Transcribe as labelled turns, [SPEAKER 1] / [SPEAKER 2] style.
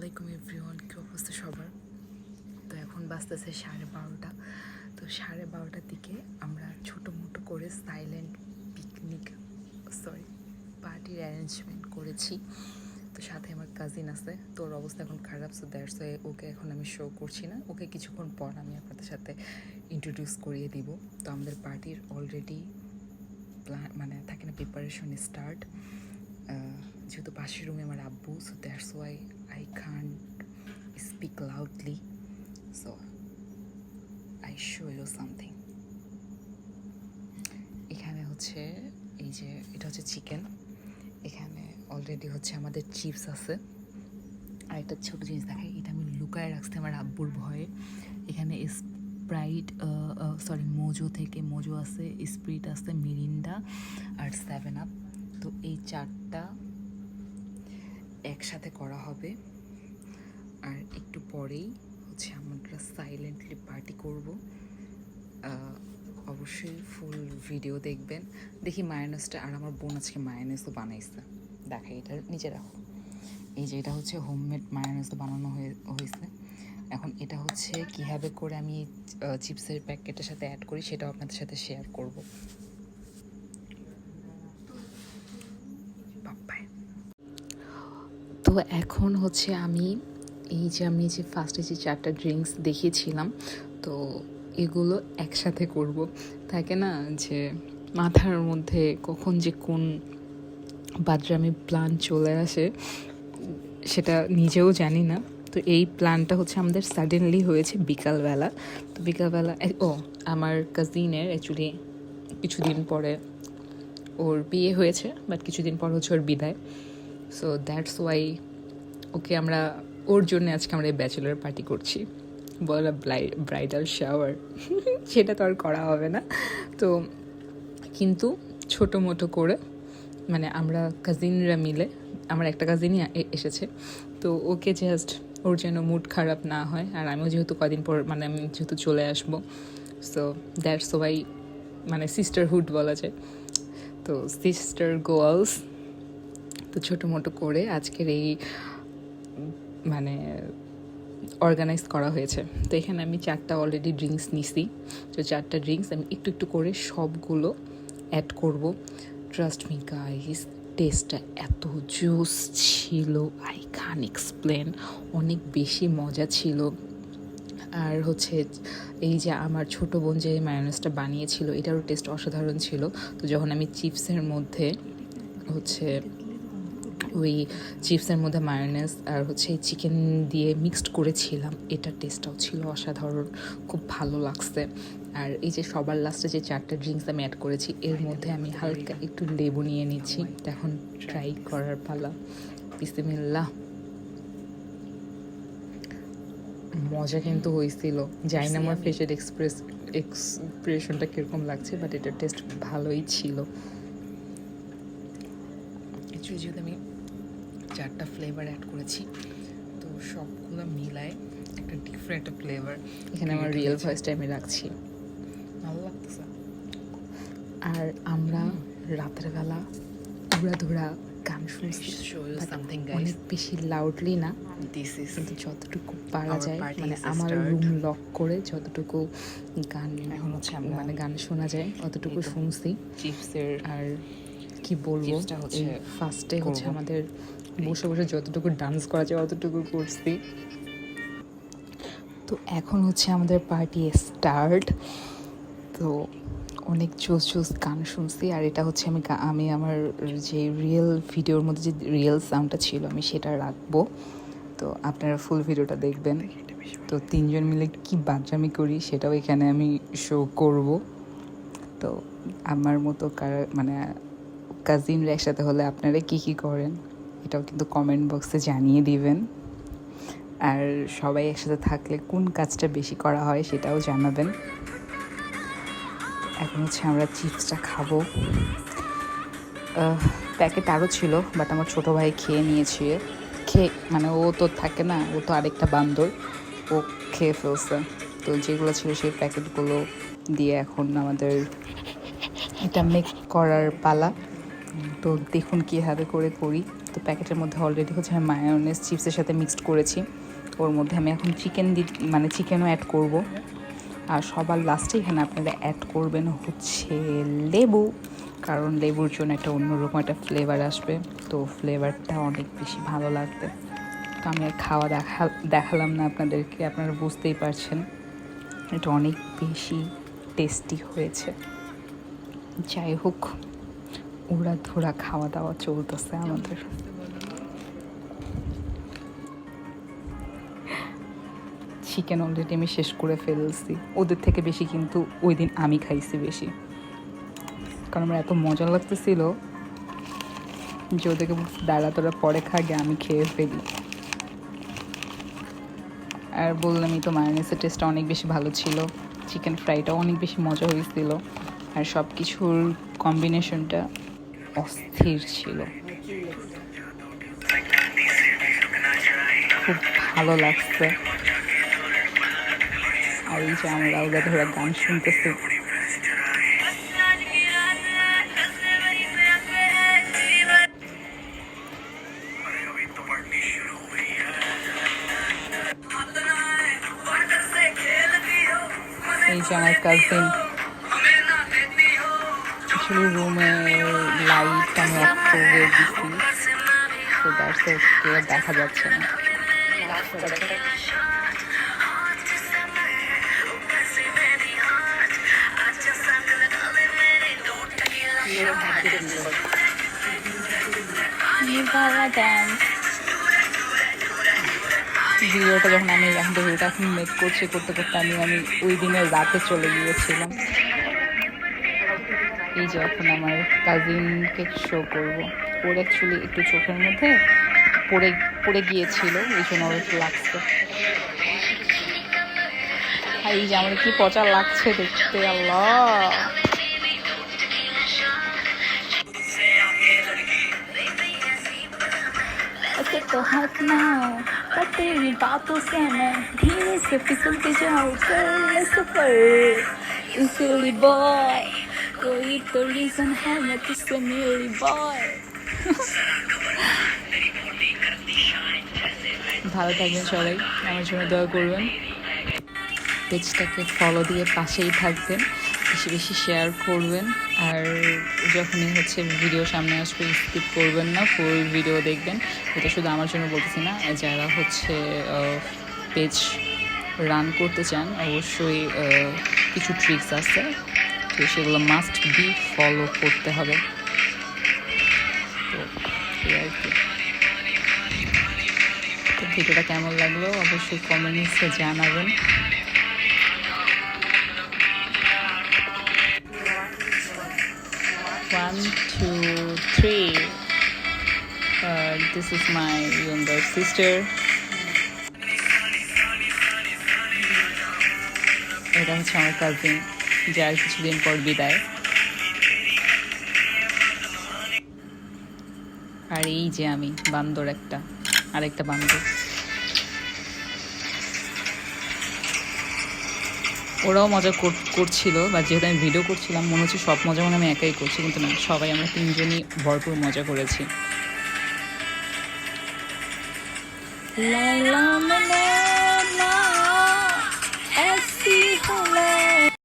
[SPEAKER 1] আলাইকুম এভরিওয়ান, কী অবস্থা সবার। তো এখন বাজতেছে 12:30। তো 12:30টার দিকে আমরা ছোটো মোটো করে সাইলেন্ট পিকনিক পার্টির অ্যারেঞ্জমেন্ট করেছি। তো সাথে আমার কাজিন আছে, তো ওর অবস্থা এখন খারাপ, সো দ্যাটস ওয়াই ওকে এখন আমি শো করছি না। ওকে কিছুক্ষণ পর আমি আপনাদের সাথে ইন্ট্রোডিউস করিয়ে দিব। তো আমাদের পার্টির অলরেডি থাকে না, প্রিপারেশন স্টার্ট। যেহেতু পাশের রুমে আমার আব্বু, so that's why I can't speak loudly, so I show you something. এখানে হচ্ছে এই যে এটা হচ্ছে চিকেন, এখানে অলরেডি হচ্ছে আমাদের চিপস আছে। আর একটা ছোটো জিনিস দেখাই, এটা আমি লুকায় রাখছি আমার আব্বুর ভয়ে। এখানে স্প্রাইট মোজো আছে, স্প্রিট আছে, মিরিন্ডা আর 7 আপ। তো এই চারটা একসাথে করা হবে। আর একটু পরেই হচ্ছে আমরা সাইলেন্টলি পার্টি করব। অবশ্যই ফুল ভিডিও দেখবেন। দেখি মায়োনেজটা, আর আমার বোন আজকে মায়োনেজও বানাইছে, দেখাই, এটা নিচে রাখো। এই যে এটা হচ্ছে হোমমেড মায়োনেজও বানানো হয়েছে। এখন এটা হচ্ছে কীভাবে করে আমি চিপসের প্যাকেটের সাথে অ্যাড করি সেটাও আপনাদের সাথে শেয়ার করব। তো এখন হচ্ছে আমি যে ফার্স্টে যে 4টা ড্রিঙ্কস দেখিয়েছিলাম, তো এগুলো একসাথে করব। থাকে না যে মাথার মধ্যে কখন যে কোন বাদরামি প্ল্যান চলে আসে, সেটা নিজেও জানি না। তো এই প্ল্যানটা হচ্ছে আমাদের সাডেনলি হয়েছে বিকালবেলা। তো বিকালবেলা আমার কাজিনের অ্যাকচুয়ালি কিছুদিন পরে ওর বিয়ে হয়েছে, বাট কিছুদিন পর হচ্ছে ওর বিদায়। সো দ্যাটস ওয়াই ওর জন্য আজকে আমরা এই ব্যাচেলর পার্টি করছি, বলা ব্রাইডাল শাওয়ার। সেটা তো আর করা হবে না, তো কিন্তু ছোটো মোটো করে আমরা কাজিনরা মিলে, আমার একটা কাজিনই এসেছে, তো ওকে জাস্ট ওর যেন মুড খারাপ না হয়। আর আমিও যেহেতু কদিন পর আমি যেহেতু চলে আসবো, সো দ্যাটস ওয়াই সিস্টারহুড বলা যায়। তো সিস্টার গার্লস, তো ছোটো মোটো করে আজকের এই অর্গানাইজ করা হয়েছে। তো এখানে আমি 4টা অলরেডি ড্রিঙ্কস নিছি। তো 4টা ড্রিঙ্কস আমি একটু একটু করে সবগুলো অ্যাড করব। ট্রাস্ট মি গাইস, টেস্টটা এত জুস ছিল, আই ক্যান এক্সপ্লেন, অনেক বেশি মজা ছিল। আর হচ্ছে এই যে আমার ছোটো বোন যে মায়োনেজটা বানিয়েছিল, এটারও টেস্ট অসাধারণ ছিল। তো যখন আমি চিপসের মধ্যে মায়োনেজ আর হচ্ছে এই চিকেন দিয়ে মিক্সড করেছিলাম, এটার টেস্টটাও ছিল অসাধারণ, খুব ভালো লাগছে। আর এই যে সবার লাস্টে যে 4টা ড্রিঙ্কস আমি অ্যাড করেছি, এর মধ্যে আমি হালকা একটু লেবু নিয়ে নিচ্ছি। এখন ট্রাই করার পালা। বিসমিল্লাহ। মজা কিন্তু হয়েছিল, জানি না আমার ফেসের এক্সপ্রেশনটা কীরকম লাগছে, বাট এটার টেস্ট ভালোই ছিল। যেহেতু আমি 4টা ফ্লেভার অ্যাড করেছি, তো সবগুলো মিলায় একটা ডিফারেন্ট ফ্লেভার। এখানে আমার রিয়েল ভয়েসটা আমি রাখছি, ভালো লাগতেছে। আর আমরা রাতের বেলা উড়াধুরা গান শুনছি, অনেক বেশি লাউডলি না, কিন্তু যতটুকু পারা যায়, আমার রুম লক করে যতটুকু গান এখন হচ্ছে গান শোনা যায় অতটুকু শুনছি। আর কি বলবো, ফার্স্টে হচ্ছে আমাদের বসে বসে যতটুকু ডান্স করা যায় অতটুকু করছি। তো এখন হচ্ছে আমাদের পার্টি স্টার্ট। তো অনেক জোস গান শুনছি। আর এটা হচ্ছে আমি আমার যে রিয়েল ভিডিওর মধ্যে যে রিয়েল সাউন্ডটা ছিল আমি সেটা রাখবো, তো আপনারা ফুল ভিডিওটা দেখবেন। তো 3জন মিলে কি বাদরামি করি সেটাও এখানে আমি শো করব। তো আমার মতো কাজিনরা একসাথে হলে আপনারা কি করেন এটাও কিন্তু কমেন্ট বক্সে জানিয়ে দিবেন। আর সবাই একসাথে থাকলে কোন কাজটা বেশি করা হয় সেটাও জানাবেন। এখন হচ্ছে আমরা চিপসটা খাবো। প্যাকেট আরও ছিল, বাট আমার ছোটো ভাই খেয়ে নিয়েছে। ও তো থাকে না, ও তো আরেকটা বান্দর, ও খেয়ে ফেলছে। তো যেগুলো ছিল সেই প্যাকেটগুলো দিয়ে এখন আমাদের এটা মেক করার পালা। তো দেখুন কীভাবে করি। তো প্যাকেটের মধ্যে অলরেডি হচ্ছে আমি মায়োনেজ চিপসের সাথে মিক্সড করেছি। ওর মধ্যে আমি এখন চিকেনও অ্যাড করব। আর সবার লাস্টে এখানে আপনারা অ্যাড করবেন হচ্ছে লেবু, কারণ লেবুর জন্য একটা অন্যরকম একটা ফ্লেভার আসবে, তো ফ্লেভারটা অনেক বেশি ভালো লাগবে। তো আমি আর খাওয়া দেখালাম না আপনাদেরকে, আপনারা বুঝতেই পারছেন এটা অনেক বেশি টেস্টি হয়েছে। যাই হোক, ওরা ধরা খাওয়া দাওয়া চলতেছে আমাদের। চিকেন অলরেডি আমি শেষ করে ফেলছি, ওদের থেকে বেশি কিন্তু ওই দিন আমি খাইছি বেশি, কারণ আমার এত মজা লাগতেছিল যে ওদেরকে দাঁড়া তোরা পরে খাগে, আমি খেয়ে ফেলি। আর বললামই তো মায়োনেজের টেস্টটা অনেক বেশি ভালো ছিল, চিকেন ফ্রাইটাও অনেক বেশি মজা হয়েছিল, আর সব কিছুর কম্বিনেশনটা অস্থির ছিল, খুব ভালো লাগছে। আর এই যে আমরা ওরা ধরা গান শুনতেছি, এই যে আমার কাজিন আসলে রুমে লাইট আমি অফ করে দিছি, তো দেখা যাচ্ছে না। ভিডিওটা যখন আমি ভিডিওটা এখন মেক করতে আমি ওই দিনের রাতে চলে গিয়েছিলাম। এই যে এখন আমার কাজিনকে শো করবো, ওর অ্যাকচুয়ালি একটু চোখের মধ্যে পড়ে গিয়েছিল, এই জন্য ওর একটু লাগছে। আর এই যে আমার কি পচা লাগছে দেখতে, আল্লাহ। तो हाथ ना पर तेरी बातों से मैं धीरे से फिसलती जाऊँ कर सफर इसीलिए बॉय कोई तो रीजन है मैं तुझसे मिली बॉय। ভালো থাকবেন সবাই, আমার জন্য দোয়া করবেন, পেজটাকে ফলো দিয়ে পাশেই থাকবেন, বেশি বেশি শেয়ার করবেন, আর যখনই হচ্ছে ভিডিও সামনে আসবে স্কিপ করবেন না, ফুল ভিডিও দেখবেন। এটা শুধু আমার জন্য বলতেছি না, যারা হচ্ছে পেজ রান করতে চান অবশ্যই কিছু ট্রিক্স আছে, তো সেগুলো মাস্ট বি ফলো করতে হবে। তো এই আর কি, তো ভিডিওটা কেমন লাগলো অবশ্যই কমেন্টসে জানাবেন। One, two, three. This is my younger sister. এটা হচ্ছে আমার কাজিন, যার কিছুদিন পর বিদায়। আর এই যে আমি বান্দর, আরেকটা বান্দর। ওরাও মজা করছিল, বা যেহেতু আমি ভিডিও করছিলাম মনে হচ্ছে সব মজা আমি একাই করছি, কিন্তু না, সবাই আমরা তিনজনই ভরপুর মজা করেছি। La la la la la, ऐसी हो